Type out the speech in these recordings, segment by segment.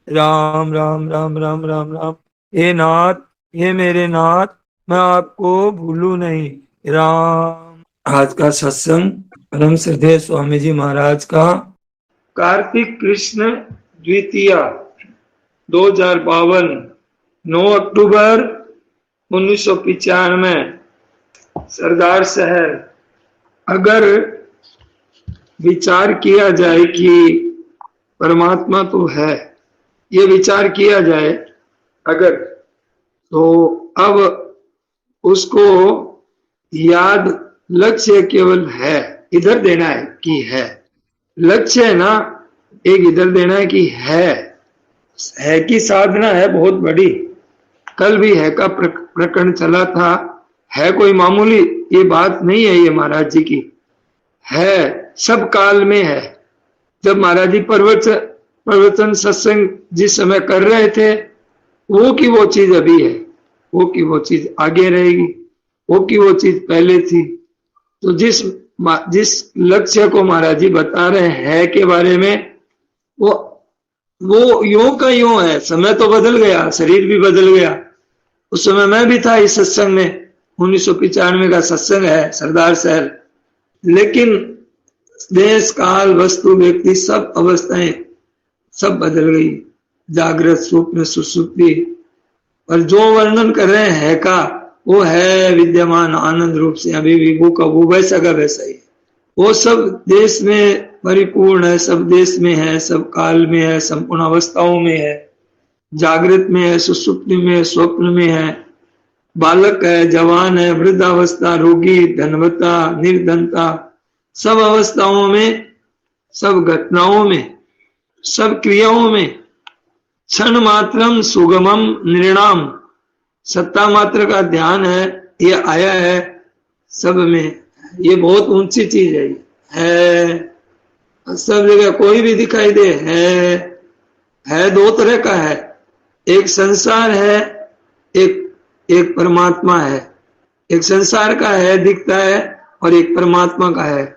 राम राम राम राम राम राम। हे नाथ, हे मेरे नाथ, मैं आपको भूलूं नहीं। राम। आज का सत्संग परम श्रद्धेय स्वामी जी महाराज का कार्तिक कृष्ण द्वितीया 2052 9 अक्टूबर 1995 सरदार शहर। अगर विचार किया जाए कि परमात्मा तो है, ये विचार किया जाए अगर, तो अब उसको याद लक्ष्य केवल है, इधर देना है कि है। लक्ष्य है ना, एक इधर देना है कि है की साधना है बहुत बड़ी। कल भी है का प्रकरण चला था। है कोई मामूली ये बात नहीं है, ये महाराज जी की है, सब काल में है। जब महाराज जी प्रवचन सत्संग जिस समय कर रहे थे, वो की वो चीज अभी है, वो की वो चीज आगे रहेगी, वो की वो चीज पहले थी। तो जिस लक्ष्य को महाराज जी बता रहे हैं के बारे में, वो यूं का यूं है। समय तो बदल गया, शरीर भी बदल गया। उस समय मैं भी था इस सत्संग में, 1995 का सत्संग है सरदार शहर। लेकिन देश काल वस्तु व्यक्ति सब अवस्थाएं सब बदल गई, जागृत स्वप्न सुसुप्ति। और जो वर्णन कर रहे हैं का, वो है विद्यमान आनंद रूप से अभी भी वो का वो वैसा का वैसा ही। वो सब देश में परिपूर्ण है, सब देश में है, सब काल में है, संपूर्ण अवस्थाओं में है, जागृत में है, सुसुप्ति में है, स्वप्न में है, बालक है, जवान है, वृद्धावस्था, रोगी, धनवता, निर्धनता, सब अवस्थाओं में, सब घटनाओं में, सब क्रियाओं में क्षण मात्रम सुगमम निर्णाम, सत्ता मात्र का ध्यान है, ये आया है सब में। ये बहुत ऊंची चीज है। सब जगह कोई भी दिखाई दे है दो तरह का है, एक संसार है, एक परमात्मा है। एक संसार का है दिखता है, और एक परमात्मा का है।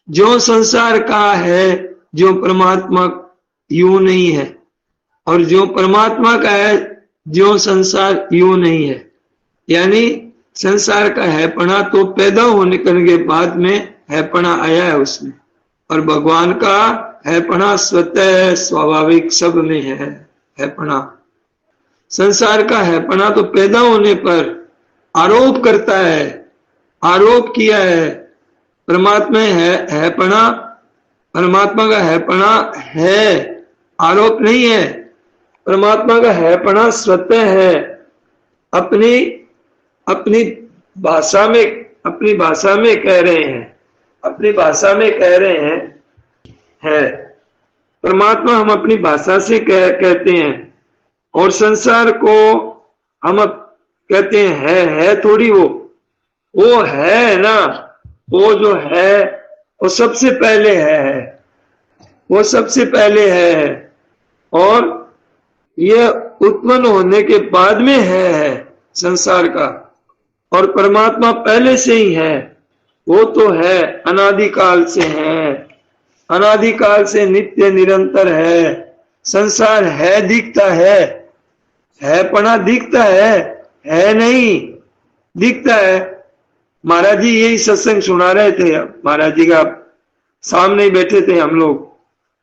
जो संसार का है, जो परमात्मा यूं नहीं है, और जो परमात्मा का है, जो संसार यूं नहीं है। यानी संसार का हैपना तो पैदा होने के बाद में हैपना आया है उसमें, और भगवान का हैपना स्वतः स्वाभाविक सब में है। हैपना, संसार का हैपना तो पैदा होने पर आरोप करता है, आरोप किया है। परमात्मा हैपना, परमात्मा का हैपना है, आरोप नहीं है। परमात्मा का हैपना स्वतः है। अपनी अपनी भाषा में कह रहे हैं, अपनी भाषा में कह रहे हैं है। परमात्मा हम अपनी भाषा से कहते हैं, और संसार को हम कहते हैं है थोड़ी। वो है ना, वो जो है वो सबसे पहले है, वो सबसे पहले है, और ये उत्पन्न होने के बाद में है संसार का। और परमात्मा पहले से ही है, वो तो है, अनादिकाल से है, अनादिकाल से नित्य निरंतर है। संसार है दिखता है पना दिखता है नहीं दिखता है। महाराज जी यही सत्संग सुना रहे थे, महाराज जी का सामने ही बैठे थे हम लोग,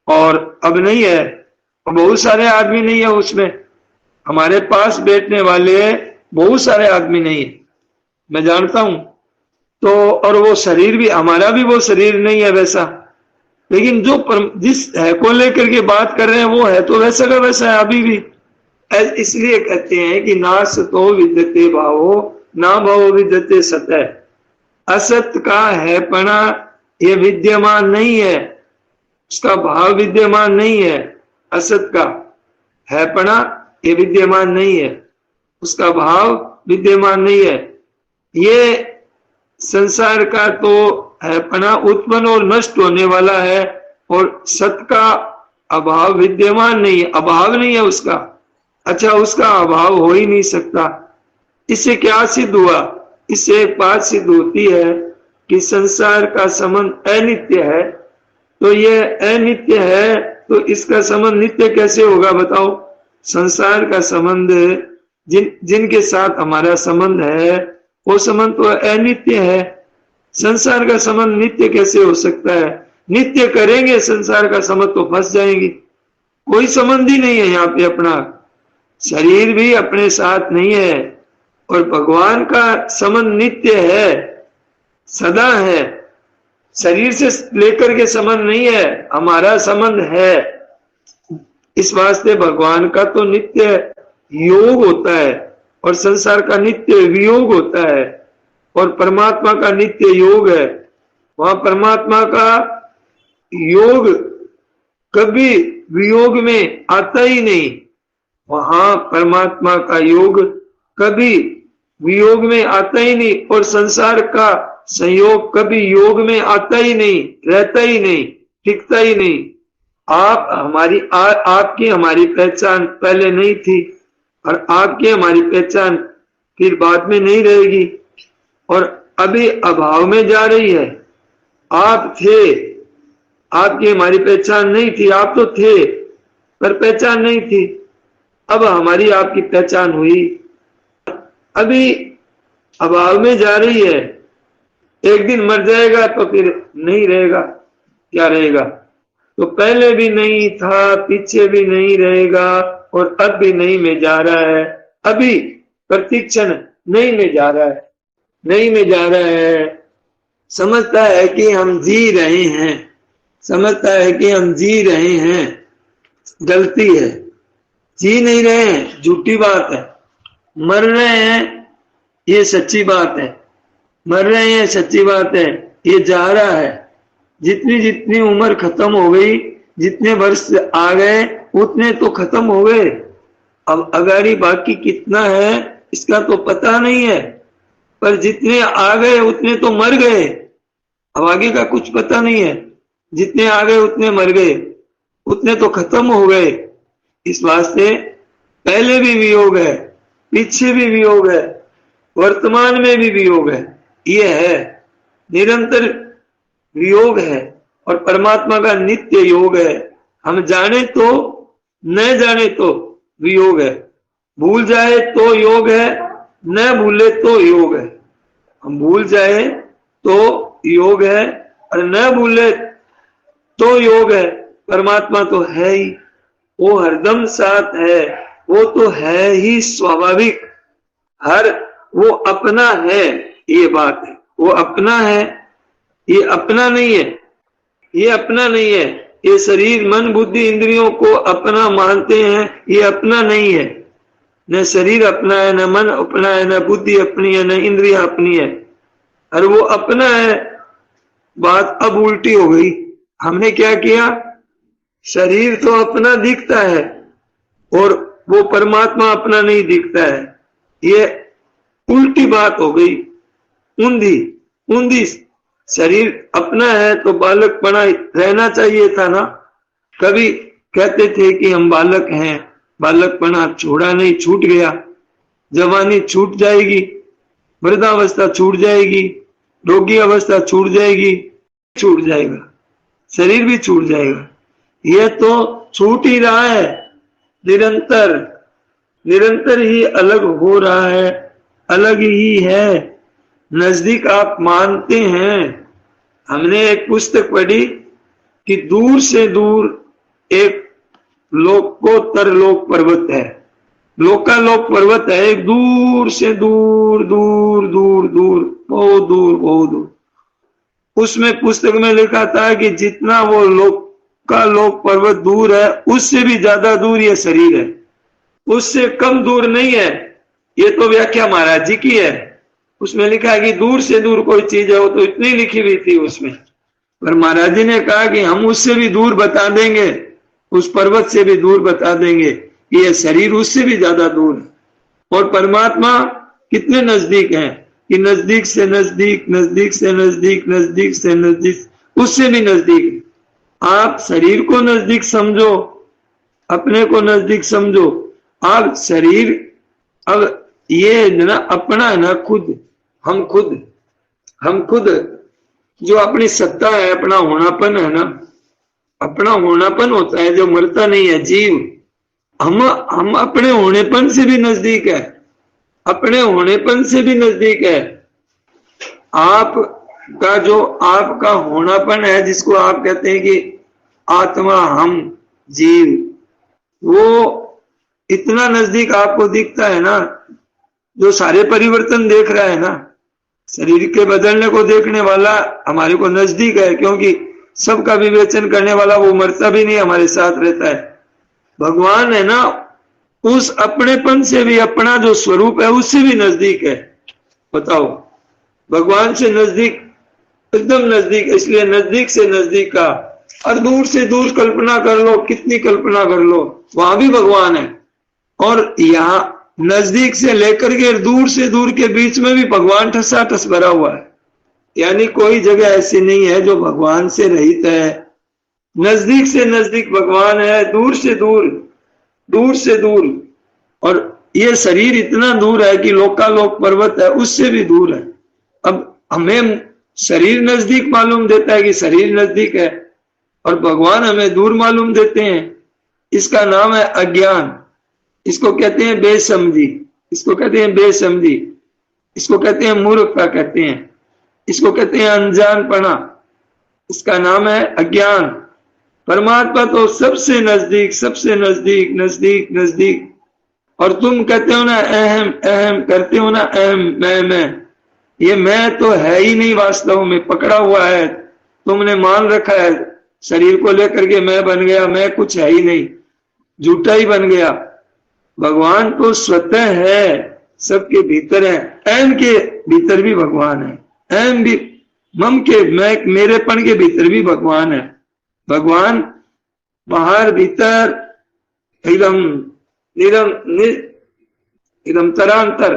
और अब नहीं है, बहुत सारे आदमी नहीं है उसमें। हमारे पास बैठने वाले बहुत सारे आदमी नहीं है, मैं जानता हूं। तो और वो शरीर भी, हमारा भी वो शरीर नहीं है वैसा। लेकिन जो जिस है को लेकर के बात कर रहे हैं, वो है तो वैसा का वैसा है अभी भी। इसलिए कहते हैं कि ना सतो विद्यते भावो, ना भावो विद्यते सतः। असत का है पना ये विद्यमान नहीं है, उसका भाव विद्यमान नहीं है। असत का है पना ये विद्यमान नहीं है, उसका भाव विद्यमान नहीं है। ये संसार का तो है पना उत्पन्न और नष्ट होने वाला है, और सत का अभाव विद्यमान नहीं है, अभाव नहीं है उसका। अच्छा, उसका अभाव हो ही नहीं सकता। इससे क्या सिद्ध हुआ? इससे एक बात सिद्ध होती है कि संसार का संबंध अनित्य है। तो ये अनित्य है, तो इसका संबंध नित्य कैसे होगा बताओ? संसार का संबंध जिनके साथ हमारा संबंध है वो संबंध तो अनित्य है। संसार का संबंध नित्य कैसे हो सकता है? नित्य करेंगे संसार का संबंध तो फंस जाएंगे। कोई संबंध ही नहीं है यहाँ पे अपना, शरीर भी अपने साथ नहीं है और भगवान का संबंध नित्य है, सदा है। शरीर से लेकर के संबंध नहीं है, हमारा संबंध है। इस वास्ते भगवान का तो नित्य योग होता है और संसार का नित्य वियोग होता है और परमात्मा का नित्य योग है। वहां परमात्मा का योग कभी वियोग में आता ही नहीं, वहां परमात्मा का योग कभी वियोग में आता ही नहीं और संसार का संयोग कभी योग में आता ही नहीं, रहता ही नहीं, टिकता ही नहीं। आपकी हमारी पहचान पहले नहीं थी और आपकी हमारी पहचान फिर बाद में नहीं रहेगी और अभी अभाव में जा रही है। आप थे, आपकी हमारी पहचान नहीं थी, आप तो थे पर पहचान नहीं थी। अब हमारी आपकी पहचान हुई, अभी अभाव में जा रही है। एक दिन मर जाएगा तो फिर नहीं रहेगा, क्या रहेगा? तो पहले भी नहीं था, पीछे भी नहीं रहेगा और अब भी नहीं में जा रहा है। अभी प्रतिक्षण नहीं में जा रहा है, नहीं में जा रहा है। समझता है कि हम जी रहे हैं, समझता है कि हम जी रहे हैं, गलती है। जी नहीं रहे हैं, झूठी बात है। मर रहे हैं, ये सच्ची बात है। मर रहे हैं, सच्ची बात है। ये जा रहा है। जितनी जितनी उम्र खत्म हो गई, जितने वर्ष आ गए उतने तो खत्म हो गए। अब अगाड़ी बाकी कितना है इसका तो पता नहीं है, पर जितने आ गए उतने तो मर गए। अब आगे का कुछ पता नहीं है। जितने आ गए उतने मर गए, उतने तो खत्म हो गए। इस वास्ते पहले भी वियोग है, पीछे भी वियोग है, वर्तमान में भी वियोग है। ये है, निरंतर वियोग है और परमात्मा का नित्य योग है। हम जाने तो न जाने तो वियोग है। भूल जाए तो योग है, न भूले तो योग है। हम भूल जाए तो योग है और न भूले तो योग है। परमात्मा तो है ही, वो हरदम साथ है, वो तो है ही स्वाभाविक। वो अपना है, ये बात है। वो अपना है, ये अपना नहीं है, ये अपना नहीं है। ये शरीर मन बुद्धि इंद्रियों को अपना मानते हैं, ये अपना नहीं है। न शरीर अपना है, न मन अपना है, न बुद्धि अपनी है, न इंद्रिया अपनी है। और वो अपना है, बात अब उल्टी हो गई। हमने क्या किया? शरीर तो अपना दिखता है और वो परमात्मा अपना नहीं दिखता है। ये उल्टी बात हो गई, ऊंधी। शरीर अपना है तो बालकपना रहना चाहिए था ना। कभी कहते थे कि हम बालक हैं, बालकपना छोड़ा नहीं, छूट गया। जवानी छूट जाएगी, वृद्धावस्था छूट जाएगी, रोगी अवस्था छूट जाएगी, छूट जाएगा, शरीर भी छूट जाएगा। यह तो छूट ही रहा है, निरंतर ही अलग हो रहा है, अलग ही है। नजदीक आप मानते हैं। हमने एक पुस्तक पढ़ी कि दूर से दूर एक लोकोत्तर लोक पर्वत है, लोकालोक पर्वत है। एक दूर से दूर दूर दूर दूर, बहुत दूर बहुत दूर। उसमें पुस्तक में लिखा था कि जितना वो लोकालोक पर्वत दूर है, उससे भी ज्यादा दूर ये शरीर है, उससे कम दूर नहीं है। ये तो व्याख्या महाराज जी की है। उसमें लिखा है कि दूर से दूर कोई चीज है, वो तो इतनी लिखी हुई थी उसमें। पर महाराज जी ने कहा कि हम उससे भी दूर बता देंगे, उस पर्वत से भी दूर बता देंगे। ये शरीर उससे भी ज्यादा दूर है और परमात्मा कितने नजदीक है कि नजदीक से नजदीक, नजदीक से नजदीक, नजदीक से नजदीक, उससे भी नजदीक। आप शरीर को नजदीक समझो, अपने को नजदीक समझो। आप शरीर अब ये ना अपना है ना, खुद हम खुद जो अपनी सत्ता है, अपना होनापन है ना, अपना होनापन होता है जो मरता नहीं है, जीव। हम अपने होनेपन से भी नजदीक है, अपने होनेपन से भी नजदीक है। आप का जो आपका होनापन है, जिसको आप कहते हैं कि आत्मा, हम जीव, वो इतना नजदीक आपको दिखता है ना। जो सारे परिवर्तन देख रहा है ना, शरीर के बदलने को देखने वाला हमारे को नजदीक है, क्योंकि सबका विवेचन करने वाला वो मरता भी नहीं, हमारे साथ रहता है। भगवान है ना, उस अपनेपन से भी, अपना जो स्वरूप है उससे भी नजदीक है। बताओ, भगवान से नजदीक, एकदम नजदीक, इसलिए नजदीक से नजदीक का। और दूर से दूर कल्पना कर लो, कितनी कल्पना कर लो, वहां भी भगवान है। और यहाँ नजदीक से लेकर के दूर से दूर के बीच में भी भगवान ठसाठस भरा हुआ है। यानी कोई जगह ऐसी नहीं है जो भगवान से रहित है। नजदीक से नजदीक भगवान है, दूर से दूर, दूर से दूर। और ये शरीर इतना दूर है कि लोकालोक पर्वत है, उससे भी दूर है। अब हमें शरीर नजदीक मालूम देता है कि शरीर नजदीक है, और भगवान हमें दूर मालूम देते हैं। इसका नाम है अज्ञान। इसको कहते हैं बेसमझी, इसको कहते हैं बेसमझी, इसको कहते हैं मूर्खता, कहते हैं इसको कहते हैं अनजानपना। इसका नाम है अज्ञान। परमात्मा तो सबसे नजदीक, सबसे नजदीक, नजदीक नजदीक। और तुम कहते हो ना अहम अहम, करते हो ना अहम, मैं, ये मैं तो है ही नहीं, वास्तव में पकड़ा हुआ है। तुमने मान रखा है शरीर को लेकर के, मैं बन गया, मैं कुछ है ही नहीं, झूठा ही बन गया। भगवान तो स्वतः है, सबके भीतर है। अहम के भीतर भी भगवान है, अहम भी, मम के, मैं, मेरेपन के भीतर भी भगवान है। भगवान बाहर भीतर एकदम निरंतरांतर,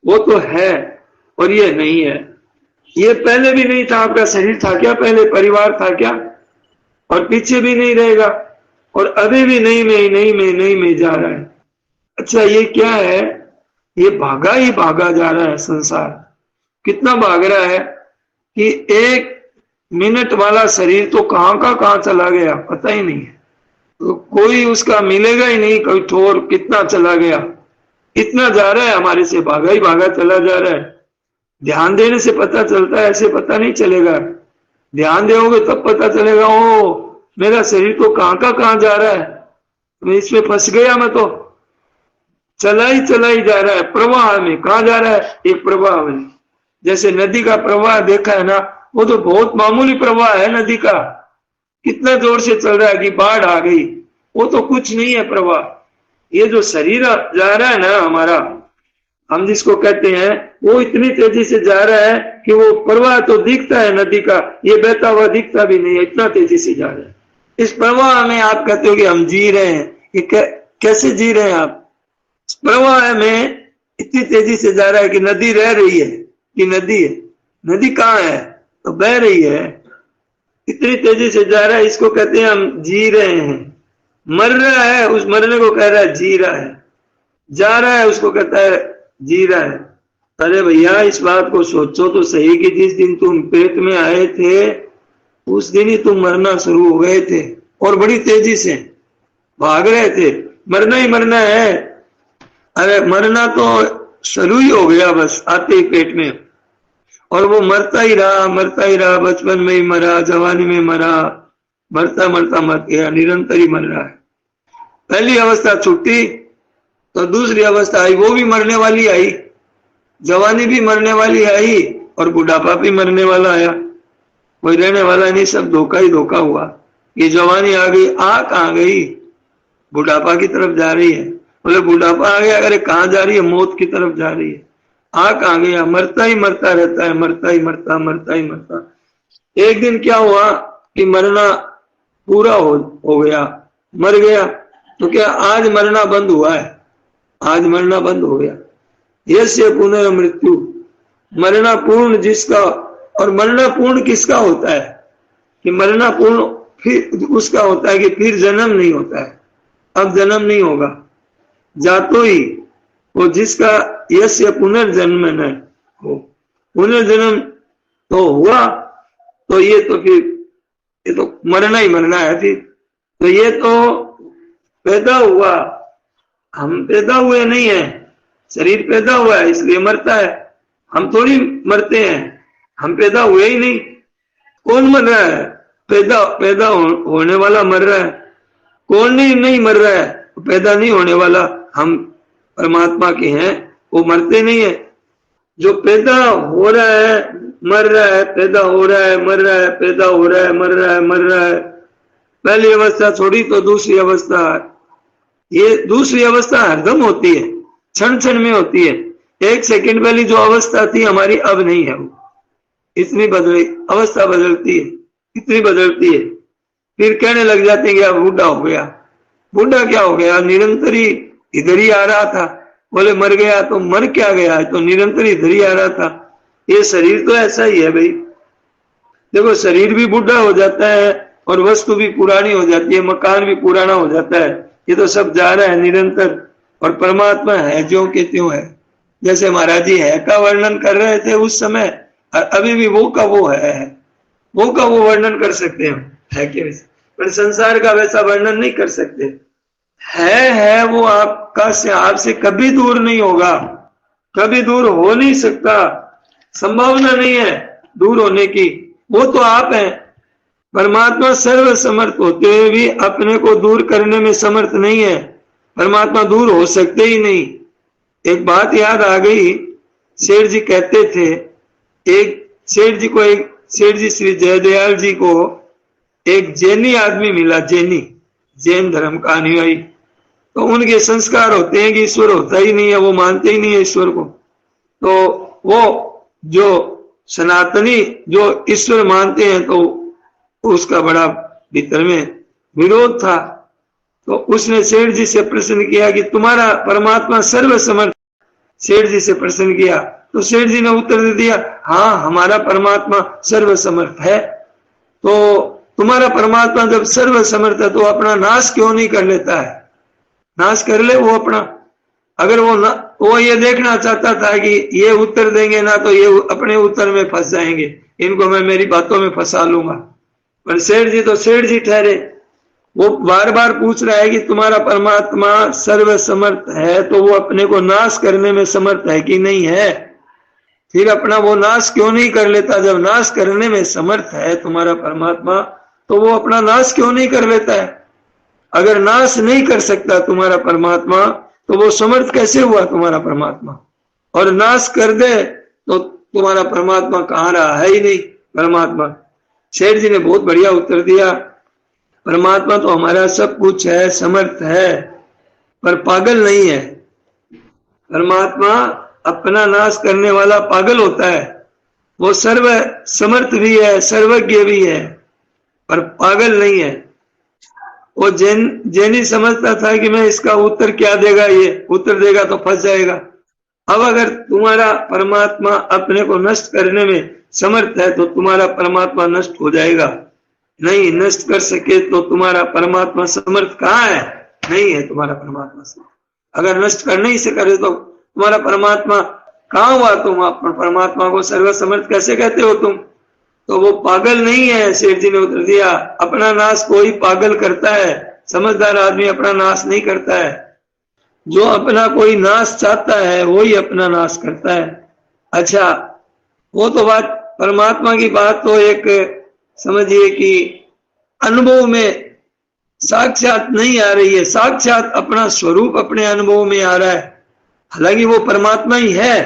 वो तो है और ये नहीं है। ये पहले भी नहीं था। आपका शरीर था क्या पहले? परिवार था क्या? और पीछे भी नहीं रहेगा, और अभी भी नहीं में, नहीं में, नहीं में जा रहा है। अच्छा, ये क्या है? ये भागा ही भागा जा रहा है संसार। कितना भाग रहा है कि एक मिनट वाला शरीर तो कहां का कहां चला गया, पता ही नहीं है। तो कोई उसका मिलेगा ही नहीं, कोई ठोर कितना चला गया। इतना जा रहा है हमारे से, भागा ही भागा चला जा रहा है। ध्यान देने से पता चलता है, ऐसे पता नहीं चलेगा। ध्यान दोगे तब पता चलेगा, ओ मेरा शरीर तो कहां का कहां जा रहा है, मैं इसमें फंस गया। मैं तो चला ही जा रहा है प्रवाह में। कहां जा रहा है? एक प्रवाह में। जैसे नदी का प्रवाह देखा है ना, वो तो बहुत मामूली प्रवाह है नदी का। कितना जोर से चल रहा है कि बाढ़ आ गई, वो तो कुछ नहीं है प्रवाह। ये जो शरीर जा रहा है ना हमारा, हम जिसको कहते हैं, वो इतनी तेजी से जा रहा है कि वो प्रवाह तो दिखता है नदी का, ये बहता हुआ दिखता भी नहीं है, इतना तेजी से जा रहा है। इस प्रवाह में आप कहते हो कि हम जी रहे हैं, कि कैसे जी रहे हैं आप? प्रवाह में इतनी तेजी से जा रहा है कि नदी रह रही है कि नदी है? नदी कहाँ है? तो बह रही है, इतनी तेजी से जा रहा है। इसको कहते हैं हम जी रहे हैं। मर रहा है, उस मरने को कह रहा है जी रहा है। जा रहा है, उसको कहता है जी रहा है। अरे भैया, इस बात को सोचो तो सही कि जिस दिन तुम पेट में आए थे उस दिन ही तुम मरना शुरू हो गए थे, और बड़ी तेजी से भाग रहे थे। मरना ही मरना है। अरे मरना तो शुरू ही हो गया बस आते ही पेट में, और वो मरता ही रहा, मरता ही रहा। बचपन में ही मरा, जवानी में मरा, मरता मरता मर गया, निरंतर ही मर रहा है। पहली अवस्था छुट्टी तो दूसरी अवस्था आई, वो भी मरने वाली आई। जवानी भी मरने वाली आई, और बुढ़ापा भी मरने वाला आया। कोई रहने वाला नहीं, सब धोखा ही धोखा हुआ। ये जवानी आ गई, आ कहाँ गई? बुढ़ापा की तरफ जा रही है। बोले बुढ़ापा आ गया, अरे कहाँ जा रही है? मौत की तरफ जा रही है। आ कहाँ गया? मरता ही मरता रहता है, मरता ही मरता, मरता ही मरता। एक दिन क्या हुआ कि मरना पूरा हो गया, मर गया। तो क्या आज मरना बंद हुआ है? आज मरना बंद हो गया। यस्य पुनर्मृत्यु, मरना पूर्ण जिसका। और मरना पूर्ण किसका होता है? कि मरना पूर्ण फिर उसका होता है कि फिर जन्म नहीं होता है, अब जन्म नहीं होगा। जातो ही वो जिसका यस्य पुनर्जन्म न हो। पुनर्जन्म तो हुआ, तो ये तो फिर ये तो मरना ही मरना है फिर। तो ये तो पैदा हुआ, हम पैदा हुए नहीं है, शरीर पैदा हुआ है इसलिए मरता है, हम थोड़ी मरते हैं, हम पैदा हुए ही नहीं। कौन मर रहा है? पैदा होने वाला मर रहा है। कौन नहीं मर रहा है? पैदा नहीं होने वाला। हम परमात्मा के हैं, वो मरते नहीं है। जो पैदा हो रहा है मर रहा है, पैदा हो रहा है मर रहा है, पैदा हो रहा है मर रहा है, मर रहा है। पहली अवस्था छोड़ी तो दूसरी अवस्था, ये दूसरी अवस्था हरदम होती है, क्षण क्षण में होती है। एक सेकंड पहले जो अवस्था थी हमारी अब नहीं है, वो इतनी बदली, अवस्था बदलती है, इतनी बदलती है। फिर कहने लग जाते हैं कि अब बूढ़ा हो गया। बूढ़ा क्या हो गया? निरंतर ही इधर ही आ रहा था। बोले मर गया तो मर क्या गया, तो निरंतर इधर ही आ रहा था। ये शरीर तो ऐसा ही है भाई। देखो शरीर भी बूढ़ा हो जाता है और वस्तु भी पुरानी हो जाती है, मकान भी पुराना हो जाता है। ये तो सब जा रहा है निरंतर। और परमात्मा है जो के त्यों है। जैसे महाराज जी है का वर्णन कर रहे थे उस समय, और अभी भी वो का वो है, वो का वो वर्णन कर सकते हैं है कि वैसे, पर संसार का वैसा वर्णन नहीं कर सकते। है वो आपका से, आपसे कभी दूर नहीं होगा, कभी दूर हो नहीं सकता, संभावना नहीं है दूर होने की। वो तो आप हैं। परमात्मा सर्व समर्थ होते हुए भी अपने को दूर करने में समर्थ नहीं है। परमात्मा दूर हो सकते ही नहीं। एक बात याद आ गई, सेठ जी कहते थे, एक सेठ जी श्री जयदयाल जी को एक जैनी आदमी मिला, जैन धर्म का अनुयायी। तो उनके संस्कार होते हैं कि ईश्वर होता ही नहीं है, वो मानते ही नहीं है ईश्वर को। तो वो जो सनातनी जो ईश्वर मानते हैं तो उसका बड़ा भीतर में विरोध था। तो उसने सेठ जी से प्रश्न किया कि तुम्हारा परमात्मा सर्व समर्थ, सेठ जी से प्रश्न किया तो सेठ जी ने उत्तर दे दिया, हाँ हमारा परमात्मा सर्व समर्थ है। तो तुम्हारा परमात्मा जब सर्व समर्थ है तो अपना नाश क्यों नहीं कर लेता है? नाश कर ले वो अपना। अगर वो ये देखना चाहता था कि ये उत्तर देंगे ना तो ये अपने उत्तर में फंस जाएंगे, इनको मैं मेरी बातों में फंसा लूंगा। पर सेठ जी तो सेठ जी ठहरे। वो बार बार पूछ रहा है कि तुम्हारा परमात्मा सर्व समर्थ है तो वो अपने को नाश करने में समर्थ है कि नहीं है? फिर अपना वो नाश क्यों नहीं कर लेता? जब नाश करने में समर्थ है तुम्हारा परमात्मा तो वो अपना नाश क्यों नहीं कर लेता है? अगर नाश नहीं कर सकता तुम्हारा परमात्मा तो वो समर्थ कैसे हुआ तुम्हारा परमात्मा? और नाश कर दे तो तुम्हारा परमात्मा कहाँ रहा? है ही नहीं परमात्मा। सेठ जी ने बहुत बढ़िया उत्तर दिया, परमात्मा तो हमारा सब कुछ है, समर्थ है, पर पागल नहीं है। परमात्मा अपना नाश करने वाला पागल होता है। वो सर्व समर्थ भी है, सर्वज्ञ भी है, पर पागल नहीं है। वो जैनी समझता था कि मैं इसका उत्तर क्या देगा, ये उत्तर देगा तो फंस जाएगा। अब अगर तुम्हारा परमात्मा अपने को नष्ट करने में समर्थ है तो तुम्हारा परमात्मा नष्ट हो जाएगा। नहीं नष्ट कर सके तो तुम्हारा परमात्मा समर्थ कहाँ है? नहीं है तुम्हारा परमात्मा समर्थ। अगर नष्ट कर नहीं से करे तो तुम्हारा परमात्मा कहाँ हुआ? तुम परमात्मा को सर्व समर्थ कैसे कहते हो तुम? तो वो पागल नहीं है। सेठ जी ने उत्तर दिया, अपना नाश कोई पागल करता है, समझदार आदमी अपना नाश नहीं करता है। जो अपना कोई नाश चाहता है वही अपना नाश करता है। अच्छा, वो तो बात परमात्मा की बात तो एक समझिए कि अनुभव में साक्षात नहीं आ रही है। साक्षात अपना स्वरूप अपने अनुभव में आ रहा है, हालांकि वो परमात्मा ही है।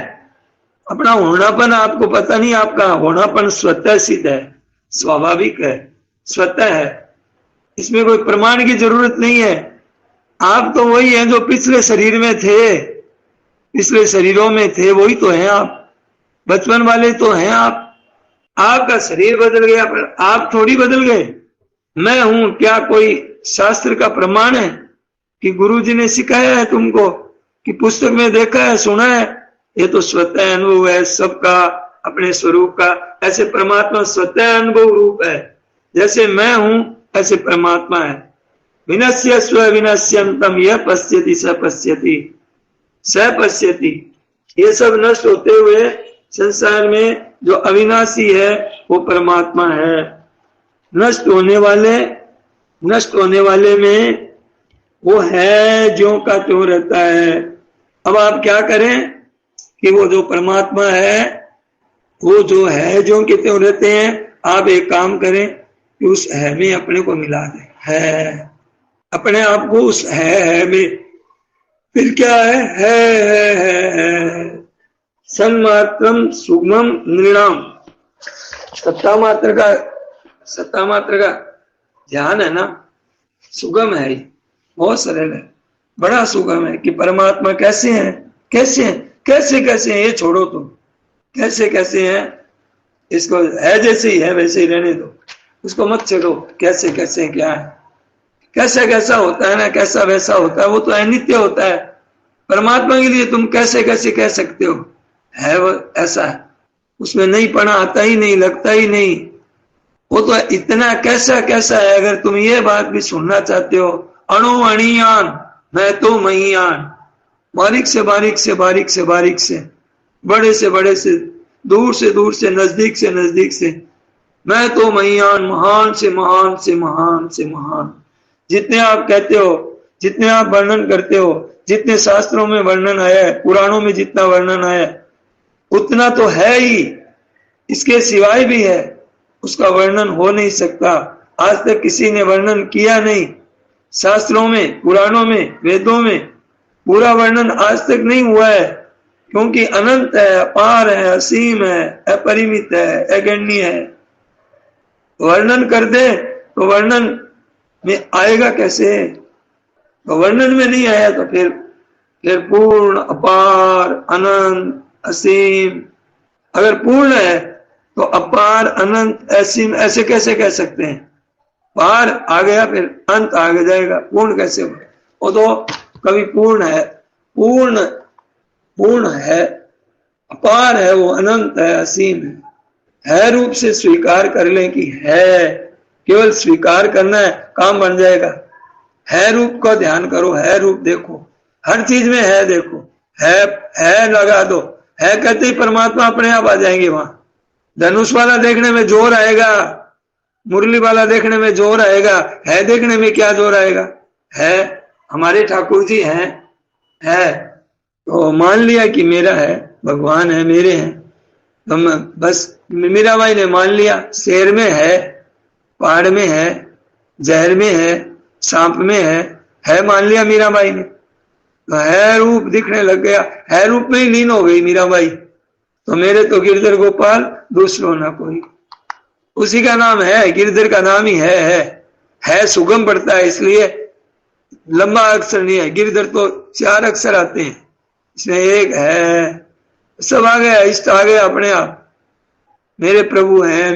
अपना होनापन आपको पता नहीं, आपका होनापन स्वतः सिद्ध है, स्वाभाविक है, स्वतः है। इसमें कोई प्रमाण की जरूरत नहीं है। आप तो वही हैं जो पिछले शरीर में थे, पिछले शरीरों में थे, वही तो हैं आप। बचपन वाले तो हैं आप। आपका शरीर बदल गया पर आप थोड़ी बदल गए। मैं हूं क्या कोई शास्त्र का प्रमाण है कि गुरुजी ने सिखाया है तुमको, कि पुस्तक में देखा है, सुना है? ये तो स्वतः अनुभव है सबका अपने स्वरूप का। ऐसे परमात्मा स्वतः अनुभव रूप है। जैसे मैं हूं ऐसे परमात्मा है। विनश्य स्व विनश्यंतम यह पश्यति स पश्यति स पश्यति। ये सब नष्ट होते हुए संसार में जो अविनाशी है वो परमात्मा है। नष्ट होने वाले में वो है ज्यों का त्यों रहता है। अब आप क्या करें कि वो जो परमात्मा है, वो जो है ज्यों के त्यों रहते हैं, आप एक काम करें कि उस है में अपने को मिला दें। है, अपने आप को उस है में, फिर क्या है सन्मात्रम सुगमम नृणाम। सत्ता मात्र का ध्यान है ना, सुगम है, बहुत सरल है, बड़ा सुगम है कि परमात्मा कैसे हैं, कैसे हैं, ये छोड़ो तुम, कैसे हैं, इसको है जैसे ही है वैसे ही रहने दो, उसको मत छेड़ो। कैसे क्या है, कैसा होता है ना, कैसा वैसा होता है, वो तो अनित्य होता है। परमात्मा के लिए तुम कैसे कह सकते हो, है वो ऐसा है, उसमें नहीं पना आता ही नहीं, लगता ही नहीं, वो तो इतना कैसा है। अगर तुम ये बात भी सुनना चाहते हो, अणु अणियान मैं तो महीयान, बारीक से बड़े से दूर से नजदीक से मैं तो महीयान, महान से महान। जितने आप कहते हो, जितने आप वर्णन करते हो, जितने शास्त्रों में वर्णन आया है, पुराणों में जितना वर्णन आया है, उतना तो है ही, इसके सिवाय भी है, उसका वर्णन हो नहीं सकता। आज तक किसी ने वर्णन किया नहीं, शास्त्रों में, पुराणों में, वेदों में पूरा वर्णन आज तक नहीं हुआ है, क्योंकि अनंत है, अपार है, असीम है, अपरिमित है, अगण्य है। वर्णन कर दे तो वर्णन में आएगा कैसे, तो वर्णन में नहीं आया तो फिर पूर्ण, अपार, अनंत, असीम। अगर पूर्ण है तो अपार, अनंत, असीम ऐसे कैसे कह सकते हैं? पार आ गया फिर अंत आगे जाएगा, पूर्ण कैसे हो? वो तो कभी पूर्ण है, अपार है, वो अनंत है, असीम है रूप से स्वीकार कर लें कि है, केवल स्वीकार करना है, काम बन जाएगा। है रूप का ध्यान करो, है रूप देखो, हर चीज में है देखो, है लगा दो, है कहते ही परमात्मा अपने आप आ जाएंगे वहां। धनुष वाला देखने में जोर आएगा, मुरली वाला देखने में जोर आएगा, है देखने में क्या जोर आएगा? है, हमारे ठाकुर जी है तो मान लिया कि मेरा है, भगवान है, मेरे हैं, तो बस मीराबाई ने मान लिया, शेर में है, पहाड़ में है, जहर में है, सांप में है मान लिया मीराबाई ने, तो है रूप दिखने लग गया, है रूप में ही लीन हो गई मीराबाई। तो मेरे तो गिरधर गोपाल दूसरों ना कोई, उसी का नाम है, गिरधर का नाम ही है सुगम पड़ता है, इसलिए लंबा अक्षर नहीं है। गिरधर तो 4 अक्षर आते हैं, इसमें एक है, सब आ गया, इष्ट आ गया अपने आप। मेरे प्रभु हैं,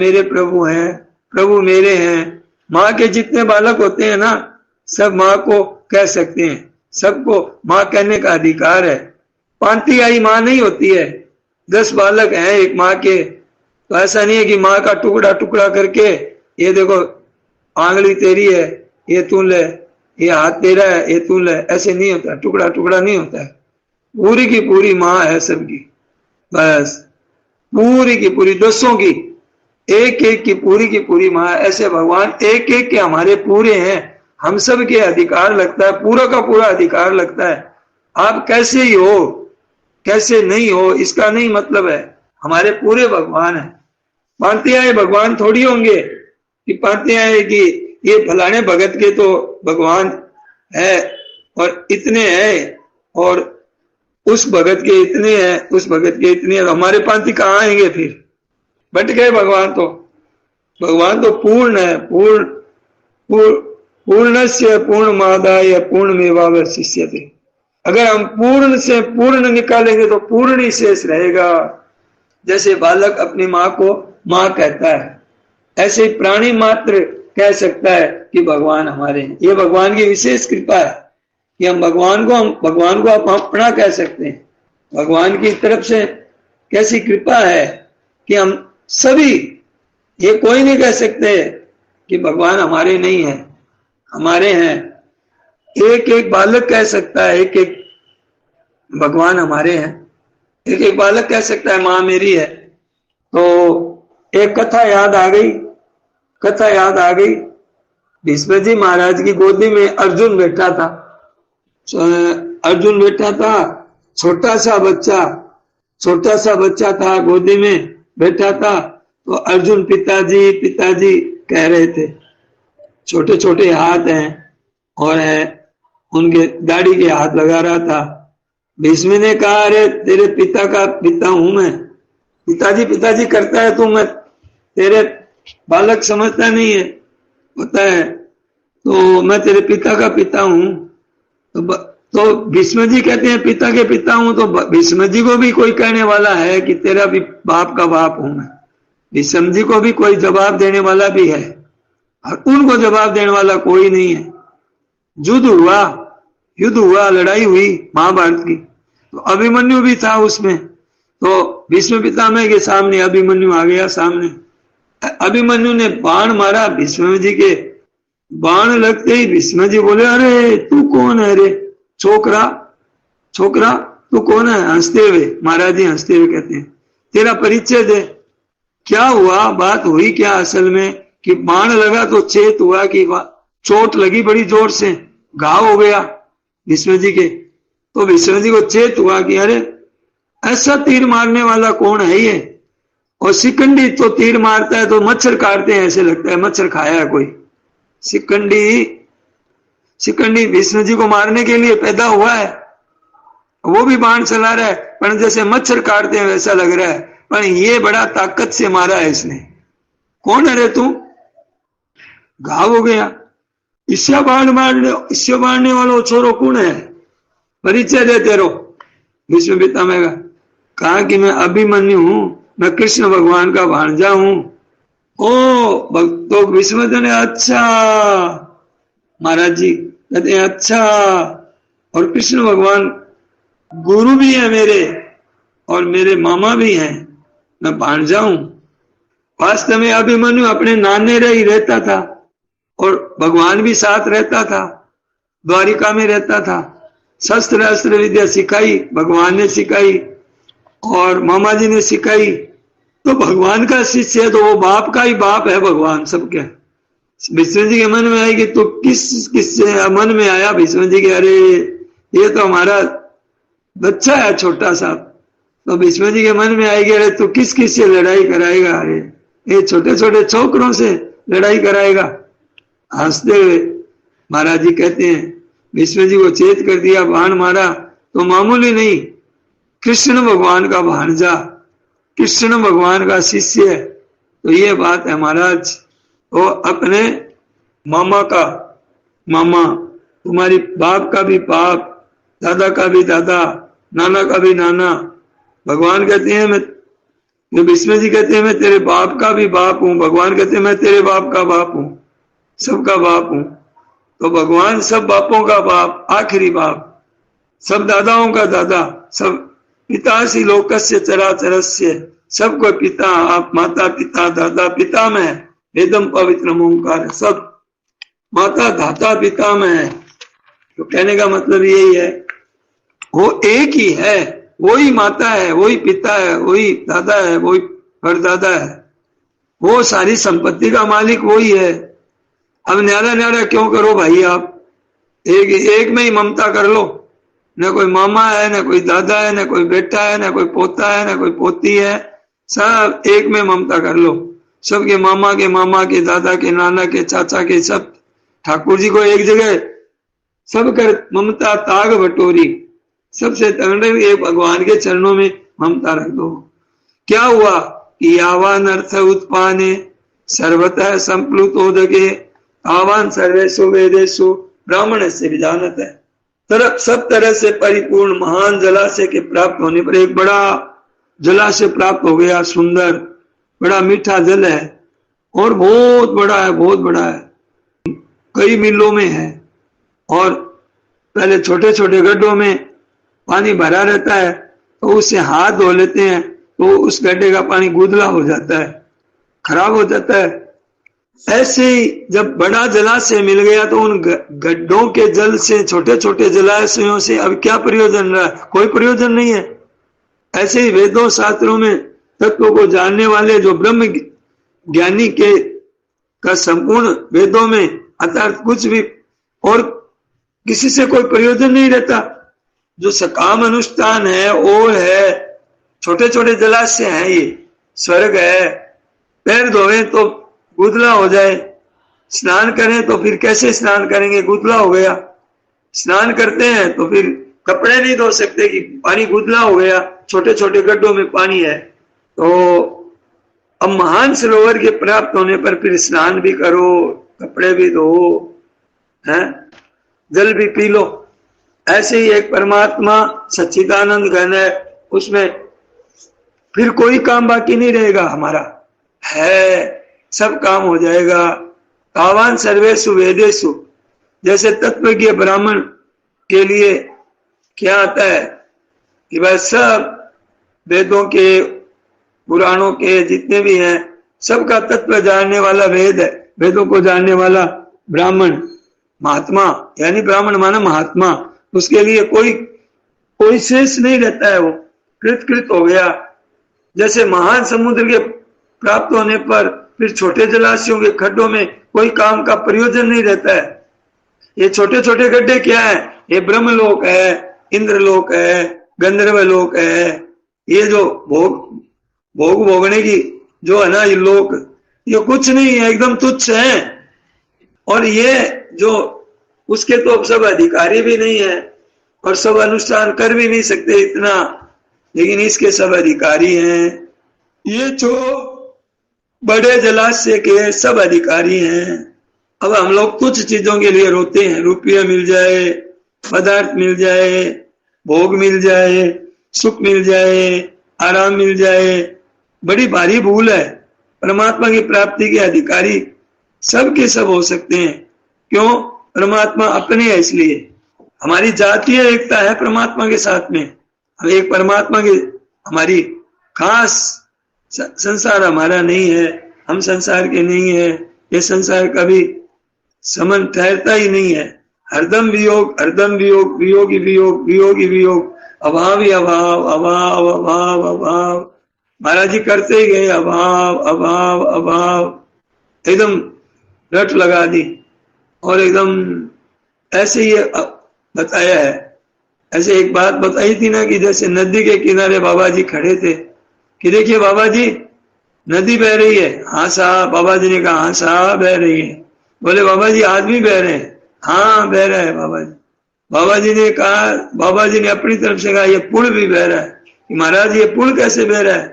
प्रभु मेरे हैं। माँ के जितने बालक होते हैं ना, सब माँ को कह सकते हैं, सबको माँ कहने का अधिकार है। पांति आई माँ नहीं होती है, 10 बालक हैं एक माँ के, तो ऐसा नहीं है कि माँ का टुकड़ा करके, ये देखो आंगली तेरी है, ये तू ले, ये हाथ तेरा है, ये तू ले, ऐसे नहीं होता, टुकड़ा नहीं होता है। पूरी की पूरी माँ है सबकी, बस पूरी की पूरी, 200 की, एक की पूरी माँ। ऐसे भगवान एक के हमारे पूरे हैं, हम सब के अधिकार लगता है, पूरा का पूरा अधिकार लगता है। आप कैसे ही हो, कैसे नहीं हो, इसका नहीं मतलब है, हमारे पूरे भगवान है। पांति आए भगवान थोड़ी होंगे कि पांति आए कि ये फलाने भगत के तो भगवान है और इतने हैं, और उस भगत के इतने हैं, उस भगत के इतने हैं, तो हमारे पांति कहाँ आएंगे फिर? बट गए भगवान तो पूर्ण है, पूर्णस्य पूर्णमादाय पूर्णमेवावशिष्यते। अगर हम पूर्ण से पूर्ण निकालेंगे तो पूर्ण ही शेष रहेगा। जैसे बालक अपनी माँ को माँ कहता है, ऐसे प्राणी मात्र कह सकता है कि भगवान हमारे हैं। ये भगवान की विशेष कृपा है कि हम भगवान को आप अपना कह सकते हैं। भगवान की तरफ से कैसी कृपा है कि हम सभी, ये कोई नहीं कह सकते कि भगवान हमारे नहीं है, हमारे हैं। एक बालक कह सकता है एक भगवान हमारे हैं, एक बालक कह सकता है माँ मेरी है। तो एक कथा याद आ गई, कथा याद आ गई। भीष्म जी महाराज की गोदी में अर्जुन बैठा था। अर्जुन बैठा था, छोटा सा बच्चा था, गोदी में बैठा था। तो अर्जुन पिताजी पिताजी कह रहे थे। छोटे छोटे हाथ हैं और है उनके दाढ़ी के हाथ लगा रहा था। भीष्म ने कहा, अरे तेरे पिता का पिता हूं मैं, पिताजी पिताजी करता है तू, मैं तेरे बालक समझता नहीं है, होता है तो मैं तेरे पिता का पिता हूं। तो भीष्म जी कहते हैं पिता के पिता हूं, तो भीष्म जी को भी कोई कहने वाला है कि तेरा भी बाप का बाप हूं मैं। भीष्म जी को भी कोई जवाब देने वाला भी है, और उनको जवाब देने वाला कोई नहीं है। युद्ध हुआ, लड़ाई हुई महाभारत की, तो अभिमन्यु भी था उसमें। तो भीष्म पितामह के सामने अभिमन्यु आ गया सामने। अभिमन्यु ने बाण मारा भीष्म जी के, बाण लगते ही भीष्म जी बोले, अरे तू कौन है रे छोकरा तू कौन है? हंसते हुए महाराज जी हंसते हुए कहते हैं, तेरा परिचय दे, क्या हुआ, बात हुई क्या असल में, कि बाण लगा तो चेत हुआ कि चोट लगी बड़ी जोर से, घाव हो गया भीष्म जी के। तो भीष्म जी को चेत हुआ कि अरे ऐसा तीर मारने वाला कौन है ये, और शिकंडी तो तीर मारता है तो मच्छर काटते हैं, ऐसे लगता है मच्छर खाया है कोई। शिकंडी भीष्म जी को मारने के लिए पैदा हुआ है, वो भी बाण चला रहा है, पर जैसे मच्छर काटते हैं वैसा लग रहा है, पर ये बड़ा ताकत से मारा है इसने। कौन है रे तू? घाव हो गया। इससे मारने वालों छोरो कौन है? परिचय दे तेरो। भीष्म पितामह का कहा कि मैं अभिमन्यु हूं, मैं कृष्ण भगवान का भांजा हूं। तो भीष्म ने अच्छा, महाराज जी कहते हैं अच्छा, और कृष्ण भगवान गुरु भी है मेरे और मेरे मामा भी हैं, मैं भांजा हूं। वास्तव में अभिमन्यु अपने नाने ही रहता था और भगवान भी साथ रहता था, द्वारिका में रहता था। शस्त्र अस्त्र विद्या सिखाई भगवान ने सिखाई और मामा जी ने सिखाई। तो भगवान का शिष्य है तो वो बाप का ही बाप है भगवान सबके। भीष्म जी के मन में आई कि तो किससे मन में आया भीष्म जी के, अरे ये तो हमारा बच्चा है छोटा सा। तो भीष्म जी के मन में आएगी, अरे तू किस से लड़ाई कराएगा, अरे ये छोटे छोटे छोकरों से लड़ाई कराएगा। हंसते हुए महाराज जी कहते हैं भीष्म जी को चेत कर दिया, बाण मारा तो मामूली नहीं, कृष्ण भगवान का भांजा, कृष्ण भगवान का शिष्य है। तो ये बात है महाराज, वो अपने मामा का मामा, तुम्हारी बाप का भी बाप, दादा का भी दादा, नाना का भी नाना। भगवान कहते हैं मैं भीष्म जी कहते हैं मैं तेरे बाप का भी बाप हूं, भगवान कहते हैं मैं तेरे बाप का बाप हूं, सबका बाप हूं। तो भगवान सब बापों का बाप, आखिरी बाप, सब दादाओं का दादा, सब पितासी लोकस्य चराचरस्य, सबको पिता, आप माता पिता दादा पिता में वेदम पवित्र ओंकार, सब माता धाता पिता में है। तो कहने का मतलब यही है, वो एक ही है, वही माता है, वही पिता है, वही दादा है, वही परदादा है, वो सारी संपत्ति का मालिक वही है। अब न्यारा न्यारा क्यों करो भाई, आप एक में ही ममता कर लो, न कोई मामा है, न कोई दादा है, न कोई बेटा है, न कोई पोता है, न कोई पोती है, सब एक में ममता कर लो। सबके मामा के दादा के नाना के चाचा के, सब ठाकुर जी को एक जगह सब कर ममता ताग बटोरी, सबसे तगड़े एक भगवान के चरणों में ममता रख दो। क्या हुआ कि यावान अर्थ उत्पाने सर्वतः संप्लुतोदके आवान सर्वेषु वेदेषु ब्राह्मण से विजानत है। सब तरह से परिपूर्ण महान जलाशय के प्राप्त होने पर एक बड़ा जलाशय प्राप्त हो गया, सुंदर बड़ा मीठा जल है और बहुत बड़ा है, बहुत बड़ा है, कई मीलों में है। और पहले छोटे छोटे गड्ढों में पानी भरा रहता है, तो उससे हाथ धो लेते हैं तो उस गड्ढे का पानी गुदला हो जाता है, खराब हो जाता है। ऐसे ही जब बड़ा जलाशय मिल गया तो उन गड्ढों के जल से, छोटे छोटे जलाशयों से अब क्या प्रयोजन रहा? कोई प्रयोजन नहीं है। ऐसे ही वेदों शास्त्रों में तत्वों को जानने वाले जो ब्रह्म ज्ञानी के का संपूर्ण वेदों में अर्थात कुछ भी और किसी से कोई प्रयोजन नहीं रहता। जो सकाम अनुष्ठान है वो है, छोटे छोटे जलाशय हैं, ये स्वर्ग है। पैर धोए तो गुदला हो जाए, स्नान करें तो फिर कैसे स्नान करेंगे, गुदला हो गया। स्नान करते हैं तो फिर कपड़े नहीं धो सकते कि पानी गुदला हो गया, छोटे छोटे गड्ढों में पानी है। तो अब महान सरोवर के प्राप्त होने पर फिर स्नान भी करो, कपड़े भी धो, हैं, जल भी पी लो। ऐसे ही एक परमात्मा सच्चिदानंद घन है, उसमें फिर कोई काम बाकी नहीं रहेगा हमारा, है सब काम हो जाएगा। तावान सर्वेषु वेदेषु, जैसे तत्वज्ञ ब्राह्मण के लिए क्या आता है कि वह सब वेदों के पुराणों के जितने भी हैं सबका तत्व जानने वाला वेद है, वेदों को जानने वाला ब्राह्मण महात्मा, यानी ब्राह्मण माना महात्मा, उसके लिए कोई शेष नहीं रहता है, वो कृत हो गया। जैसे महान समुद्र के प्राप्त होने पर फिर छोटे जलाशयों के खड्डों में कोई काम का प्रयोजन नहीं रहता है। ये छोटे छोटे गड्ढे क्या है, ये ब्रह्मलोक है, इंद्रलोक है, गंधर्व लोक है। ये जो भोगने की जो है ना ये लोक, ये कुछ नहीं है, एकदम तुच्छ है। और ये जो उसके तो सब अधिकारी भी नहीं है और सब अनुष्ठान कर भी नहीं सकते इतना, लेकिन इसके सब अधिकारी हैं। ये जो बड़े जलाशय के सब अधिकारी हैं। अब हम लोग कुछ चीजों के लिए रोते हैं, रुपया मिल जाए, पदार्थ मिल जाए, भोग मिल जाए, सुख मिल जाए, आराम मिल जाए, बड़ी भारी भूल है। परमात्मा की प्राप्ति के अधिकारी सब के सब हो सकते हैं। क्यों? परमात्मा अपने है, इसलिए हमारी जातीय एकता है परमात्मा के साथ में। हम एक परमात्मा की हमारी खास, संसार हमारा नहीं है, हम संसार के नहीं है, ये संसार कभी समन ठहरता ही नहीं है। हरदम वियोग, हरदम वियोग, वियोगी वियोग, वियोगी वियोग, अभाव ही अभाव, अभाव अभाव अभाव। महाराज जी करते ही गए अभाव अभाव अभाव, एकदम रट लगा दी और एकदम ऐसे ही बताया है। ऐसे एक बात बताई थी ना कि जैसे नदी के किनारे बाबा जी खड़े थे कि देखिए बाबा जी नदी बह रही है। हाँ साहब, बाबा जी ने कहा हाँ साहब बह रही है। बोले बाबा जी आदमी बह रहे हैं? हाँ बह रहा है बाबा जी। बाबा जी ने कहा, बाबा जी ने अपनी तरफ से कहा ये पुल भी बह रहा है। कि महाराज ये पुल कैसे बह रहा है?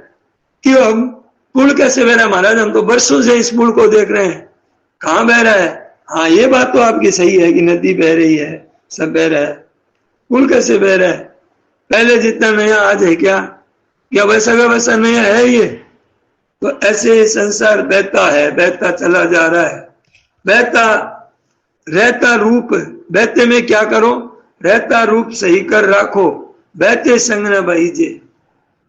क्यों हम पुल कैसे बह रहा है महाराज, हम तो बरसों से इस पुल को देख रहे हैं, कहाँ बह रहा है? हाँ ये बात तो आपकी सही है कि नदी बह रही है, सब बह रहा है, पुल कैसे बह रहा है? पहले जितना नया आज है क्या वैसा का वैसा नया है ये? तो ऐसे संसार बहता है, बहता चला जा रहा है। बहता रहता रूप, बहते में क्या करो? रहता रूप सही कर राखो, बहते संग न बहीजे।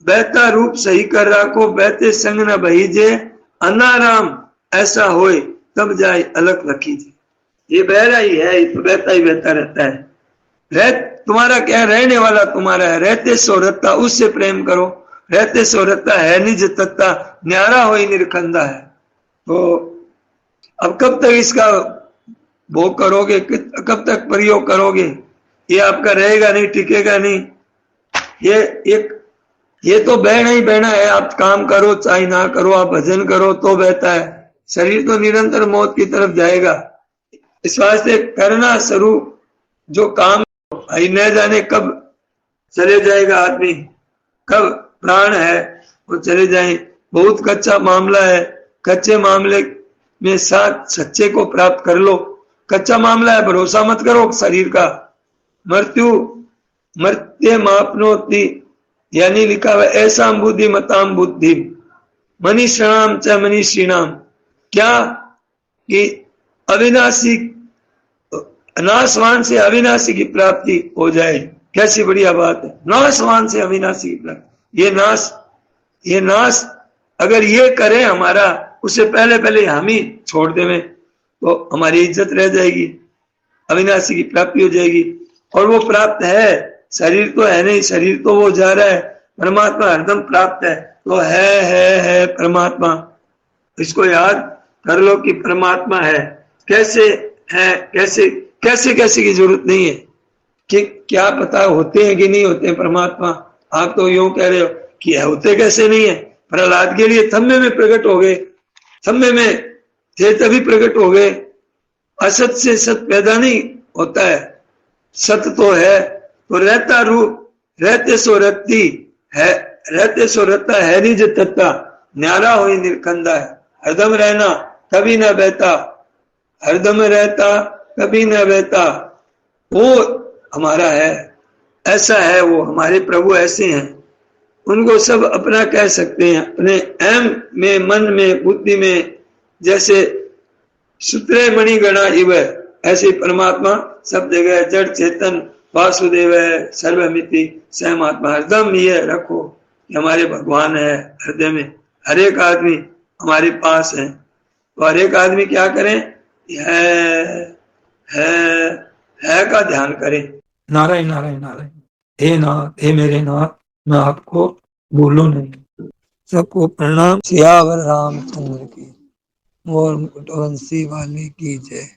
बहता रूप सही कर राखो, बहते संग न बहीजे। अनाराम ऐसा होए तब जाए अलग रखीजे। ये बह रहा ही है, बहता ही बहता रहता है। तुम्हारा क्या, रहने वाला तुम्हारा है। रहते सो रत्ता, उससे प्रेम करो। रहते सो रत्ता है निज तत्ता, न्यारा हो निरखंदा है। तो अब कब तक इसका भोग करोगे, कब तक प्रयोग करोगे? ये आपका रहेगा नहीं, टिकेगा नहीं। ये तो बहना ही बहना है। आप काम करो चाहे ना करो, आप भजन करो तो बहता है। शरीर तो निरंतर मौत की तरफ जाएगा। इस वास्ते करना स्वरूप जो काम न जाने कब चले जाएगा आदमी, कब प्राण है वो चले जाए। बहुत कच्चा मामला है, कच्चे मामले में साथ सच्चे को प्राप्त कर लो। कच्चा मामला है, भरोसा मत करो शरीर का। मर्त्य मापनोति, यानी लिखा हुआ ऐसा बुद्धि मताम बुद्धि मनीषणाम च मनीषीणाम। क्या कि अविनाशी, नाशवान से अविनाशी की प्राप्ति हो जाए। कैसी बढ़िया बात है, नाशवान से अविनाशी की प्राप्ति। ये नाश अगर ये करे हमारा, उससे पहले हम ही छोड़ देवे तो हमारी इज्जत रह जाएगी, अविनाशी की प्राप्ति हो जाएगी। और वो प्राप्त है, शरीर तो है नहीं, शरीर तो वो जा रहा है। परमात्मा हरदम प्राप्त है, तो है परमात्मा। इसको याद कर लो कि परमात्मा है। कैसे है, कैसे कैसे कैसे की जरूरत नहीं है कि क्या पता होते हैं कि नहीं होते हैं परमात्मा। आप तो यूं कह रहे हो कि होते कैसे नहीं है। प्रहलाद के लिए थम्बे में प्रकट हो गए, थम्बे में थे तभी प्रकट हो गए। असत से सत पैदा नहीं होता है, सत तो है तो रहता रूप, रहते सो रत्ती है, रहते सो रहता है निज तत्ता, न्यारा हो निर्खंदा है। हरदम रहना कभी न बहता, हरदम रहता कभी न बहता, वो हमारा है। ऐसा है वो, हमारे प्रभु ऐसे हैं, उनको सब अपना कह सकते हैं। अपने अहम में, मन में, बुद्धि में, जैसे सूत्रे मणि गणा इव, ऐसे परमात्मा सब जगह जड़ चेतन वासुदेव है, सर्वमिति सहमात्मा। हरदम ये रखो कि हमारे भगवान है हृदय में, हर एक आदमी हमारे पास है। तो हर एक आदमी क्या करें, है है का ध्यान करें। नारायण नारायण नारायण। हे नाथ, हे मेरे नाथ, मैं आपको भूलूं नहीं। सबको प्रणाम। सियावर रामचंद्र की, मोर मुकुट वंशी वाले की जय।